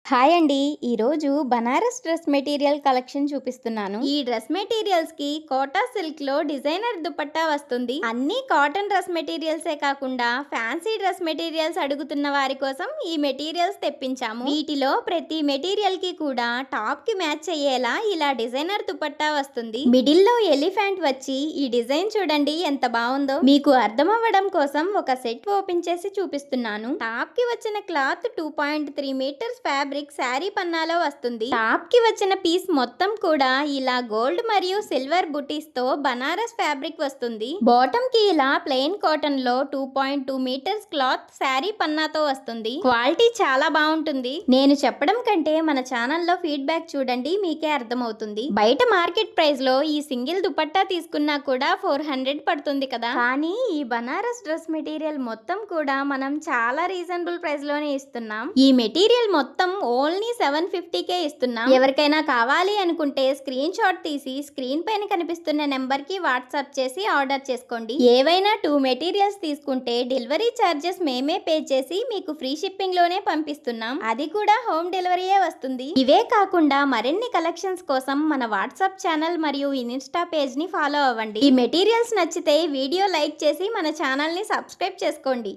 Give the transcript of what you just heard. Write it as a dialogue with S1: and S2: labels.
S1: Hi అండి. ఈరోజు Banaras dress material collection చూపిస్తున్నాను. ఈ డ్రెస్ మెటీరియల్స్ కి కోటా సిల్క్ లో డిజైనర్ దుపట్టా వస్తుంది. అన్ని కాటన్ డ్రెస్ మెటీరియల్సే కాకుండా ఫ్యాన్సీ డ్రెస్ మెటీరియల్స్ అడుగుతున్న వారి కోసం ఈ మెటీరియల్స్ తెప్పించాము. వీటిలో ప్రతి మెటీరియల్ కి కూడా టాప్ కి మ్యాచ్ అయ్యేలా ఇలా డిజైనర్ దుపట్టా వస్తుంది. మిడిల్ లో ఎలిఫెంట్ వచ్చి ఈ డిజైన్ చూడండి ఎంత బాగుందో. మీకు అర్థం అవ్వడం కోసం ఒక సెట్ ఓపెన్ చేసి చూపిస్తున్నాను. టాప్ కి వచ్చిన క్లాత్ 2.3 మీటర్స్ ఫ్యాబ్రిక్ శారీ పన్నాలో వస్తుంది. టాప్ కి వచ్చిన పీస్ మొత్తం కూడా ఇలా గోల్డ్ మరియు సిల్వర్ బుటీస్ తో బనారస్ ఫ్యాబ్రిక్ వస్తుంది. బాటమ్ కి ఇలా ప్లెయిన్ కాటన్ లో 2.2 మీటర్స్ క్లాత్ శారీ పన్నాతో వస్తుంది. క్వాలిటీ చాలా బాగుంటుంది. నేను చెప్పడం కంటే మన ఛానల్లో ఫీడ్బ్యాక్ చూడండి, మీకే అర్థమవుతుంది. బయట మార్కెట్ ప్రైస్ లో ఈ సింగిల్ దుపట్టా తీసుకున్నా కూడా 400 పడుతుంది కదా, కానీ ఈ బనారస్ డ్రెస్ మెటీరియల్ మొత్తం కూడా మనం చాలా రీజనబుల్ ప్రైస్ లోనే ఇస్తున్నాం. ఈ మెటీరియల్ మొత్తం ఓన్లీ 750కే ఇస్తున్నాం. ఎవరికైనా కావాలి అనుకుంటే స్క్రీన్ షాట్ తీసి స్క్రీన్ పైన కనిపిస్తున్న నెంబర్ కి వాట్సాప్ చేసి ఆర్డర్ చేసుకోండి. ఏవైనా 2 మెటీరియల్స్ తీసుకుంటే డెలివరీ ఛార్జెస్ మేమే పే చేసి మీకు ఫ్రీ షిప్పింగ్ లోనే పంపిస్తున్నాం. అది కూడా హోమ్ డెలివరీయే వస్తుంది. ఇవే కాకుండా మరిన్ని కలెక్షన్స్ కోసం మన వాట్సాప్ ఛానల్ మరియు ఇన్స్టా పేజ్ ని ఫాలో అవ్వండి. ఈ మెటీరియల్స్ నచ్చితే వీడియో లైక్ చేసి మన ఛానల్ ని సబ్స్క్రైబ్ చేసుకోండి.